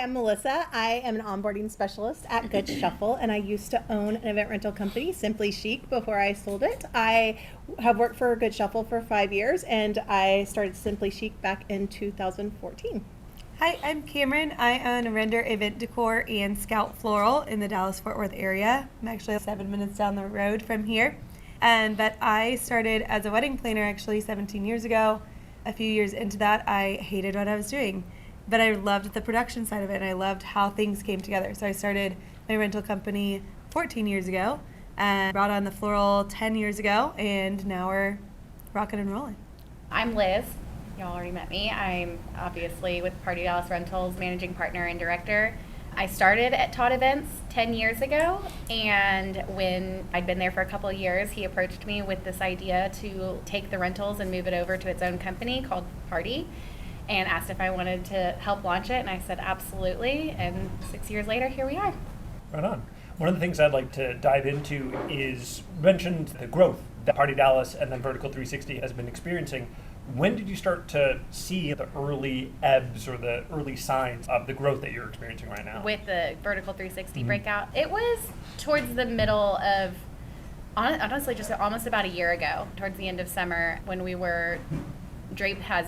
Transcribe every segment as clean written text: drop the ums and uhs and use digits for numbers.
I'm Melissa. I am an onboarding specialist at Goodshuffle, and I used to own an event rental company, Simply Chic, before I sold it. I have worked for Goodshuffle for 5 years, and I started Simply Chic back in 2014. Hi, I'm Cameron. I own a render Event Decor and Scout Floral in the Dallas-Fort Worth area. I'm actually 7 minutes down the road from here. But I started as a wedding planner actually 17 years ago. A few years into that, I hated what I was doing. But I loved the production side of it, and I loved how things came together. So I started my rental company 14 years ago and brought on the floral 10 years ago, and now we're rocking and rolling. I'm Liz. Y'all already met me. I'm obviously with Party Dallas Rentals, managing partner and director. I started at Todd Events 10 years ago, and when I'd been there for a couple of years, he approached me with this idea to take the rentals and move it over to its own company called Party, and asked if I wanted to help launch it, and I said absolutely, and 6 years later, here we are. Right on. One of the things I'd like to dive into is mentioned the growth that Party Dallas and then Vertical 360 has been experiencing. When did you start to see the early ebbs or the early signs of the growth that you're experiencing right now? With the Vertical 360 breakout, it was towards the middle of, honestly, just almost about a year ago, towards the end of summer, when we were, drape has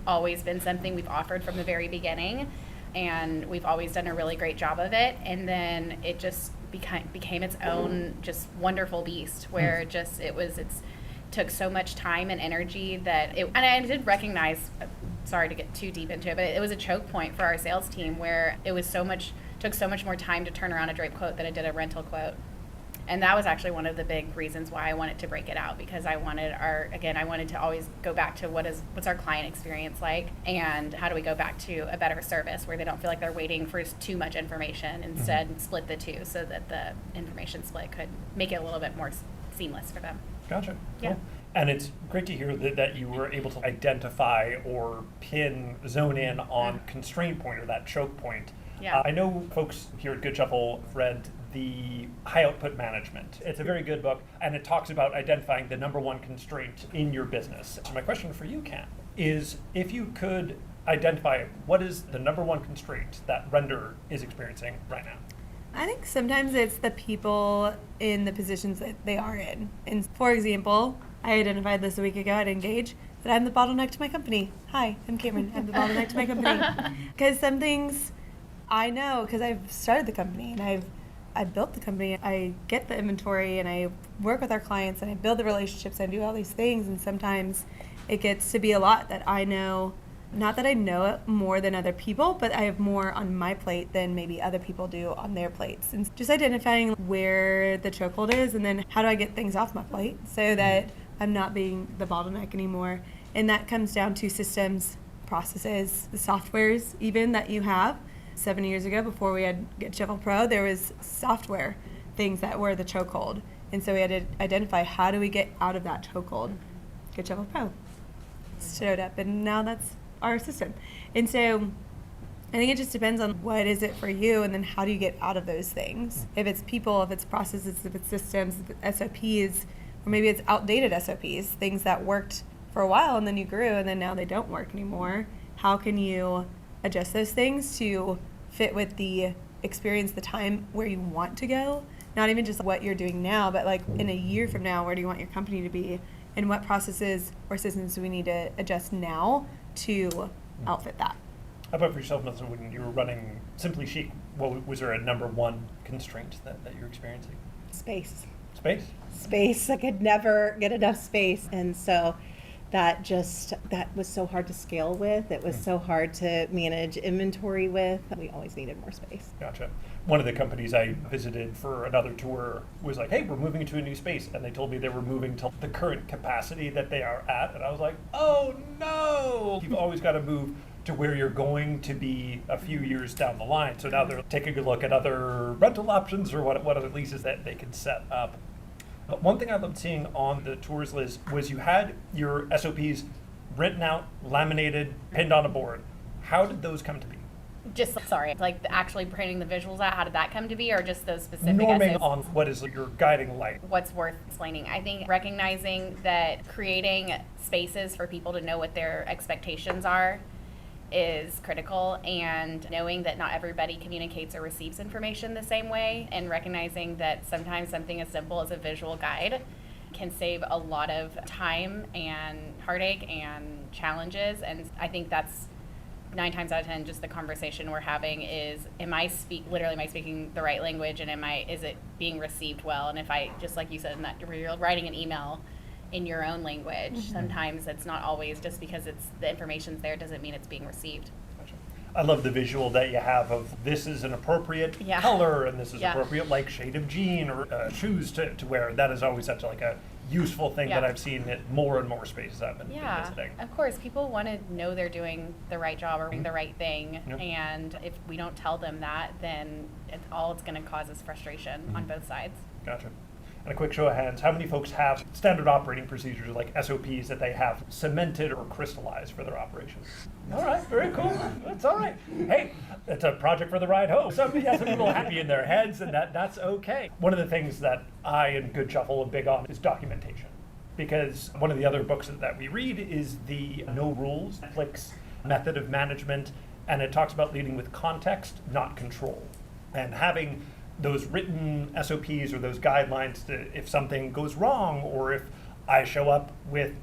always been something we've offered from the very beginning, and we've always done a really great job of it, and then it just became its own just wonderful beast where it took so much time and energy and I did recognize, sorry to get too deep into it, but it was a choke point for our sales team where it was took so much more time to turn around a drape quote than it did a rental quote. And that was actually one of the big reasons why I wanted to break it out, because I wanted to always go back to what's our client experience like, and how do we go back to a better service where they don't feel like they're waiting for too much information. Instead, split the two so that the information split could make it a little bit more seamless for them. Gotcha. Yeah. Cool. And it's great to hear that you were able to identify or zone in on constraint point or that choke point. Yeah. I know folks here at Goodshuffle read the High Output Management. It's a very good book, and it talks about identifying the number one constraint in your business. So my question for you, Cam, is if you could identify what is the number one constraint that render is experiencing right now? I think sometimes it's the people in the positions that they are in. And for example, I identified this a week ago at Engage that I'm the bottleneck to my company. Hi, I'm Cameron. I'm the bottleneck to my company. Because some things I know, because I've started the company and I built the company. I get the inventory and I work with our clients and I build the relationships and I do all these things, and sometimes it gets to be a lot that I know. Not that I know it more than other people, but I have more on my plate than maybe other people do on their plates. And just identifying where the chokehold is, and then how do I get things off my plate so that I'm not being the bottleneck anymore. And that comes down to systems, processes, the softwares even that you have. 7 years ago, before we had Goodshuffle Pro, there was software things that were the chokehold. And so we had to identify, how do we get out of that chokehold? Goodshuffle Pro showed up, and now that's our system. And so I think it just depends on what is it for you, and then how do you get out of those things. If it's people, if it's processes, if it's systems, if it's SOPs, or maybe it's outdated SOPs, things that worked for a while and then you grew and then now they don't work anymore. How can you adjust those things to fit with the experience, the time where you want to go? Not even just what you're doing now, but like in a year from now, where do you want your company to be? And what processes or systems do we need to adjust now to outfit that? How about for yourself, Melissa, when you were running Simply Chic, was there a number one constraint that you're experiencing? Space. Space? I could never get enough space. And so that was so hard to scale with. It was so hard to manage inventory with. We always needed more space. Gotcha. One of the companies I visited for another tour was like, hey, we're moving into a new space. And they told me they were moving to the current capacity that they are at. And I was like, oh no! You've always got to move to where you're going to be a few years down the line. So now they're taking a look at other rental options or what other leases that they can set up. But one thing I loved seeing on the tours, Liz, was you had your SOPs written out, laminated, pinned on a board. How did those come to be? Like actually printing the visuals out, how did that come to be, or just those specific Norming SOPs? on what is your guiding light? What's worth explaining? I think recognizing that creating spaces for people to know what their expectations are is critical, and knowing that not everybody communicates or receives information the same way, and recognizing that sometimes something as simple as a visual guide can save a lot of time and heartache and challenges. And I think that's 9 times out of 10 just the conversation we're having is, am I speaking the right language, and is it being received well? And if I, just like you said, in that you're writing an email in your own language, sometimes it's not always just because the information's there doesn't mean it's being received. I love the visual that you have of this is an appropriate color, and this is appropriate like shade of jean or shoes to wear. That is always such like a useful thing that I've seen at more and more spaces I've been visiting. Of course, people want to know they're doing the right job or doing the right thing, and if we don't tell them that, then it's going to cause us frustration on both sides. Gotcha. And a quick show of hands, how many folks have standard operating procedures like SOPs that they have cemented or crystallized for their operations? All right, very cool. That's all right. Hey, it's a project for the ride home. Some people are happy in their heads, and that's okay. One of the things that I and Goodshuffle are big on is documentation. Because one of the other books that we read is the No Rules, Netflix method of management, and it talks about leading with context, not control. And having those written SOPs or those guidelines to, if something goes wrong, or if I show up with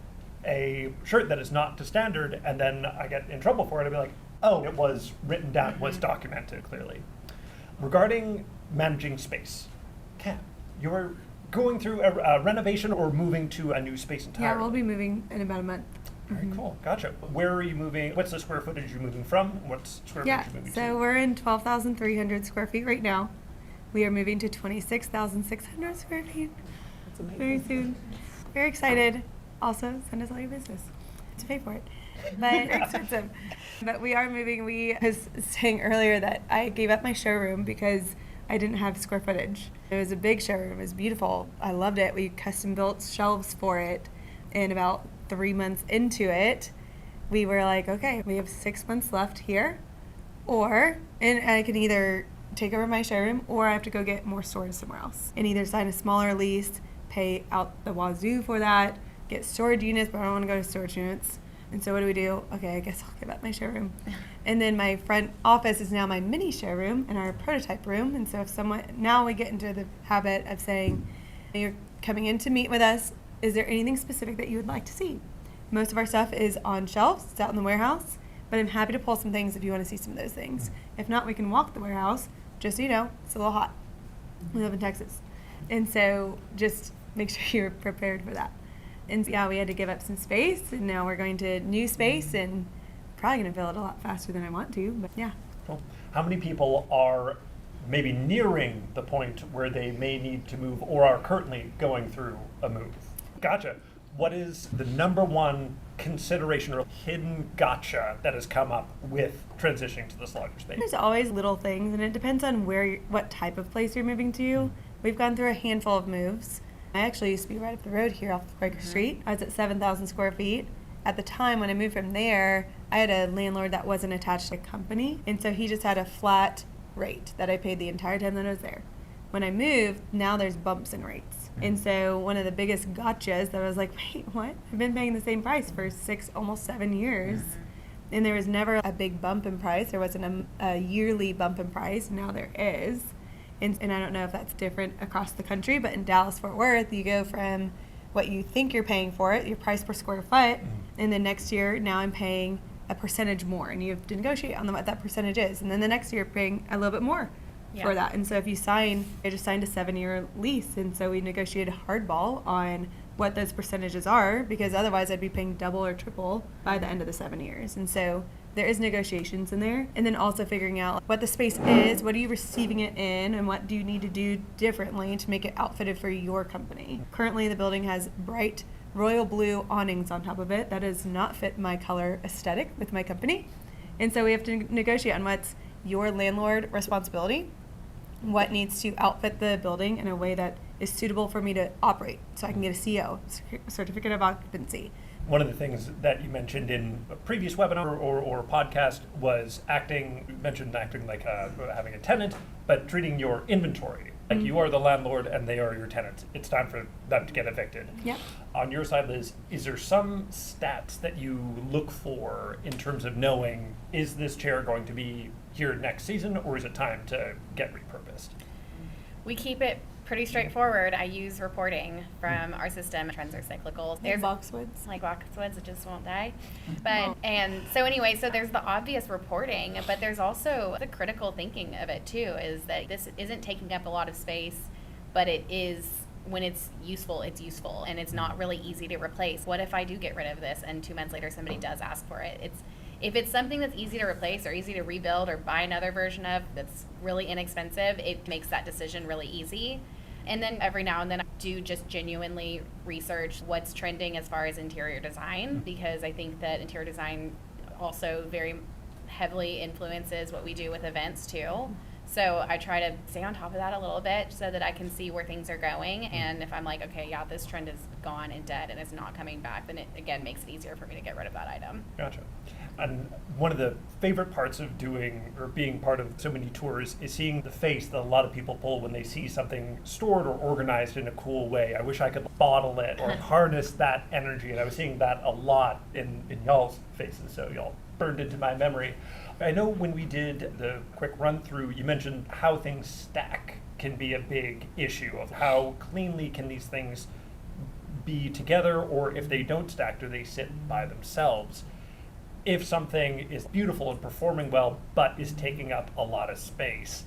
a shirt that is not to standard and then I get in trouble for it, I'd be like, oh, it was written down, it was documented clearly. Regarding managing space, Cam, you're going through a renovation or moving to a new space entirely? Yeah, we'll be moving in about a month. Very cool, gotcha. Where are you moving? What's the square footage you're moving from? What's square footage you're moving to? So we're in 12,300 square feet right now. We are moving to 26,600 square feet very soon. Very excited. Also, send us all your business to pay for it. But expensive. But we are moving. I was saying earlier that I gave up my showroom because I didn't have square footage. It was a big showroom. It was beautiful. I loved it. We custom built shelves for it. And about 3 months into it, we were like, okay, we have 6 months left here. And I can either take over my showroom, or I have to go get more storage somewhere else and either sign a smaller lease, pay out the wazoo for that, get storage units, but I don't want to go to storage units. And so what do? Okay, I guess I'll give up my showroom. And then my front office is now my mini showroom and our prototype room. And so now we get into the habit of saying, you're coming in to meet with us. Is there anything specific that you would like to see? Most of our stuff is on shelves. It's out in the warehouse, but I'm happy to pull some things if you want to see some of those things. If not, we can walk the warehouse. Just so you know, it's a little hot. We live in Texas. And so just make sure you're prepared for that. And yeah, we had to give up some space, and now we're going to new space, and probably going to fill it a lot faster than I want to, but yeah. Cool. How many people are maybe nearing the point where they may need to move or are currently going through a move? Gotcha. What is the number one consideration or hidden gotcha that has come up with transitioning to this larger space? There's always little things, and it depends on what type of place you're moving to. We've gone through a handful of moves. I actually used to be right up the road here off of Quaker Street. I was at 7,000 square feet. At the time when I moved from there, I had a landlord that wasn't attached to a company, and so he just had a flat rate that I paid the entire time that I was there. When I moved, now there's bumps in rates. And so one of the biggest gotchas that I was like, wait, what? I've been paying the same price for almost 7 years. And there was never a big bump in price. There wasn't a yearly bump in price. Now there is. And I don't know if that's different across the country, but in Dallas-Fort Worth, you go from what you think you're paying for it, your price per square foot, and then next year, now I'm paying a percentage more. And you have to negotiate on what that percentage is. And then the next year, you're paying a little bit more. For that. And so if you I just signed a 7-year lease, and so we negotiated hardball on what those percentages are, because otherwise I'd be paying double or triple by the end of the 7 years. And so there is negotiations in there, and then also figuring out what the space is, what are you receiving it in, and what do you need to do differently to make it outfitted for your company. Currently the building has bright royal blue awnings on top of it. That does not fit my color aesthetic with my company. And so we have to negotiate on what's your landlord responsibility, what needs to outfit the building in a way that is suitable for me to operate, so I can get a CO, certificate of occupancy. One of the things that you mentioned in a previous webinar or podcast was you mentioned acting like having a tenant, but treating your inventory Like you are the landlord and they are your tenants. It's time for them to get evicted. Yep. On your side, Liz, is there some stats that you look for in terms of knowing, is this chair going to be here next season or is it time to get repurposed? We keep it pretty straightforward. I use reporting from our system. Trends are cyclical. There's boxwoods. Like boxwoods, it just won't die. But, and so anyway, so there's the obvious reporting, but there's also the critical thinking of it too, is that this isn't taking up a lot of space, but it is, when it's useful, and it's not really easy to replace. What if I do get rid of this and 2 months later somebody does ask for it? If it's something that's easy to replace or easy to rebuild or buy another version of that's really inexpensive, it makes that decision really easy. And then every now and then I do just genuinely research what's trending as far as interior design, because I think that interior design also very heavily influences what we do with events too. So I try to stay on top of that a little bit so that I can see where things are going. And if I'm like, okay, yeah, this trend is gone and dead and it's not coming back, then it again makes it easier for me to get rid of that item. Gotcha. And one of the favorite parts of doing or being part of so many tours is seeing the face that a lot of people pull when they see something stored or organized in a cool way. I wish I could bottle it or harness that energy. And I was seeing that a lot in y'all's faces. So y'all burned into my memory. I know when we did the quick run through, you mentioned how things stack can be a big issue of how cleanly can these things be together, or if they don't stack, do they sit by themselves? If something is beautiful and performing well, but is taking up a lot of space,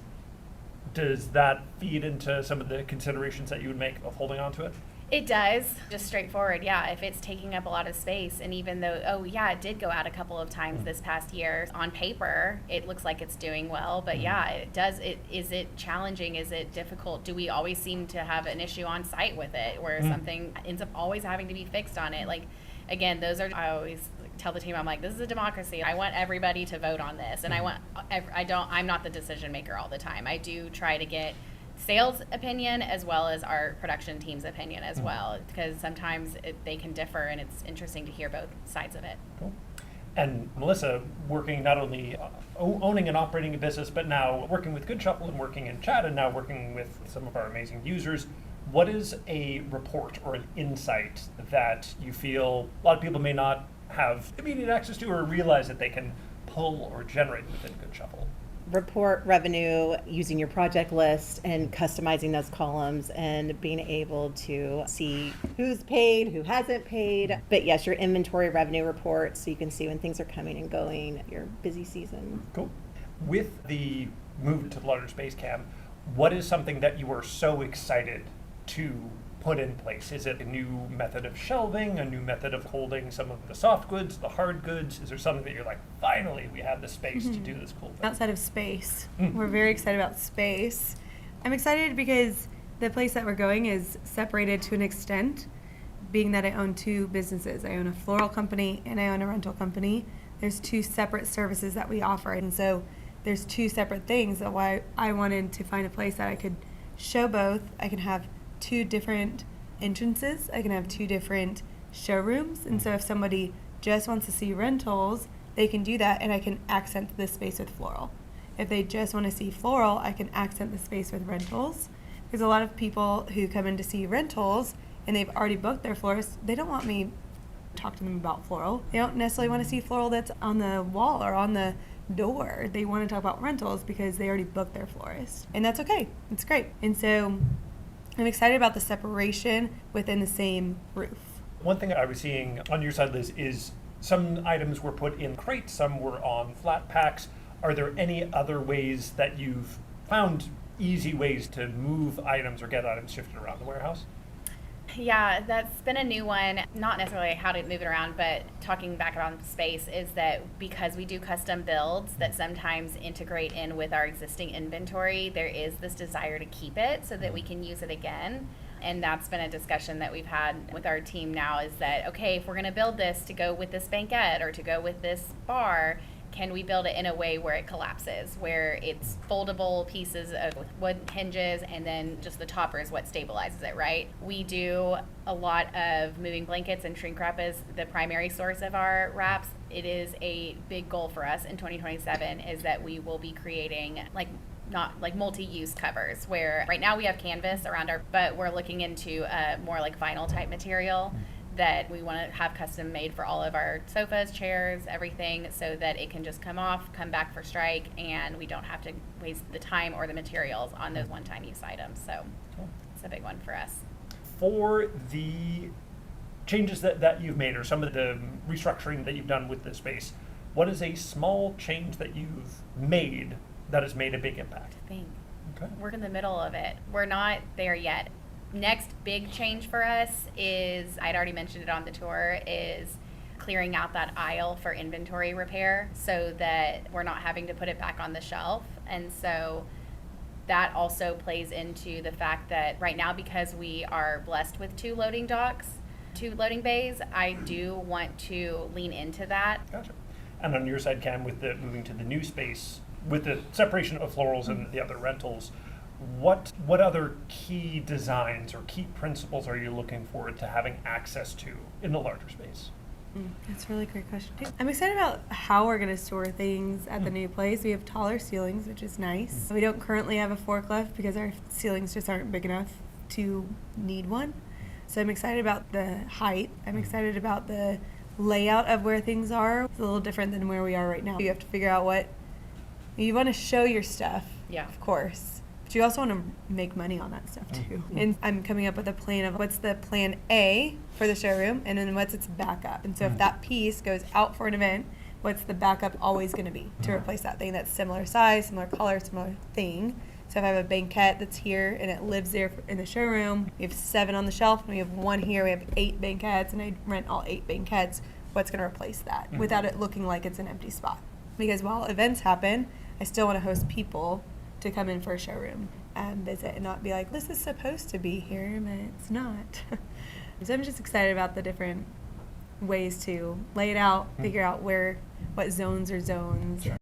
does that feed into some of the considerations that you would make of holding on to it? It does, just straightforward, yeah. If it's taking up a lot of space, and even though, oh yeah, it did go out a couple of times this past year, on paper, it looks like it's doing well, but yeah, it does. Is it challenging? Is it difficult? Do we always seem to have an issue on site with it, where something ends up always having to be fixed on it? Like, again, those are, I always tell the team, I'm like, this is a democracy. I want everybody to vote on this, and I'm not the decision maker all the time. I do try to get sales opinion as well as our production team's opinion as well, because sometimes they can differ, and it's interesting to hear both sides of it. Cool. And Melissa, working not only owning and operating a business, but now working with Goodshuffle and working in chat and now working with some of our amazing users, what is a report or an insight that you feel a lot of people may not have immediate access to or realize that they can pull or generate within Goodshuffle? Report revenue using your project list and customizing those columns and being able to see who's paid, who hasn't paid. But yes, your inventory revenue report, so you can see when things are coming and going, your busy season. Cool. With the move to the larger space cam, what is something that you are so excited to put in place? Is it a new method of shelving, a new method of holding some of the soft goods, the hard goods? Is there something that you're like, finally, we have the space to do this cool thing? Outside of space, we're very excited about space. I'm excited because the place that we're going is separated to an extent, being that I own 2 businesses. I own a floral company and I own a rental company. There's 2 separate services that we offer, and so there's 2 separate things. That's why I wanted to find a place that I could show both. I can have 2 different entrances. I can have 2 different showrooms. And so if somebody just wants to see rentals, they can do that, and I can accent the space with floral. If they just want to see floral, I can accent the space with rentals. There's a lot of people who come in to see rentals and they've already booked their florist. They don't want me to talk to them about floral. They don't necessarily want to see floral that's on the wall or on the door. They want to talk about rentals because they already booked their florist. And that's okay. It's great. And so I'm excited about the separation within the same roof. One thing I was seeing on your side, Liz, is some items were put in crates, some were on flat packs. Are there any other ways that you've found easy ways to move items or get items shifted around the warehouse? Yeah, that's been a new one. Not necessarily how to move it around, but talking back around space is that because we do custom builds that sometimes integrate in with our existing inventory, there is this desire to keep it so that we can use it again. And that's been a discussion that we've had with our team now, is that, okay, if we're going to build this to go with this banquette or to go with this bar, can we build it in a way where it collapses, where it's foldable pieces of wood hinges, and then just the topper is what stabilizes it, right? We do a lot of moving blankets, and shrink wrap is the primary source of our wraps. It is a big goal for us in 2027 is that we will be creating not like multi-use covers, where right now we have canvas around but we're looking into a more like vinyl type material that we want to have custom made for all of our sofas, chairs, everything, so that it can just come off, come back for strike, and we don't have to waste the time or the materials on those one-time use items. So it's a big one for us. For the changes that you've made, or some of the restructuring that you've done with the space, what is a small change that you've made that has made a big impact? I think Okay. we're in the middle of it. We're not there yet. Next big change for us is, I'd already mentioned it on the tour, is clearing out that aisle for inventory repair so that we're not having to put it back on the shelf. And so that also plays into the fact that right now, because we are blessed with 2 loading bays, I do want to lean into that. Gotcha. And on your side, Cam, with the moving to the new space, with the separation of florals and the other rentals, what other key designs or key principles are you looking forward to having access to in the larger space? That's a really great question. I'm excited about how we're going to store things at the new place. We have taller ceilings, which is nice. We don't currently have a forklift because our ceilings just aren't big enough to need one. So I'm excited about the height. I'm excited about the layout of where things are. It's a little different than where we are right now. You have to figure out what you want to show your stuff, Yeah. of course. But you also want to make money on that stuff too. And I'm coming up with a plan of what's the plan A for the showroom, and then what's its backup. And so if that piece goes out for an event, what's the backup always going to be to replace that thing that's similar size, similar color, similar thing. So if I have a banquette that's here and it lives there in the showroom, we have 7 on the shelf, and we have 1 here, we have 8 banquettes, and I rent all 8 banquettes, what's going to replace that without it looking like it's an empty spot? Because while events happen, I still want to host people to come in for a showroom and visit and not be like, this is supposed to be here, but it's not. So I'm just excited about the different ways to lay it out, figure out what zones are zones. Sure.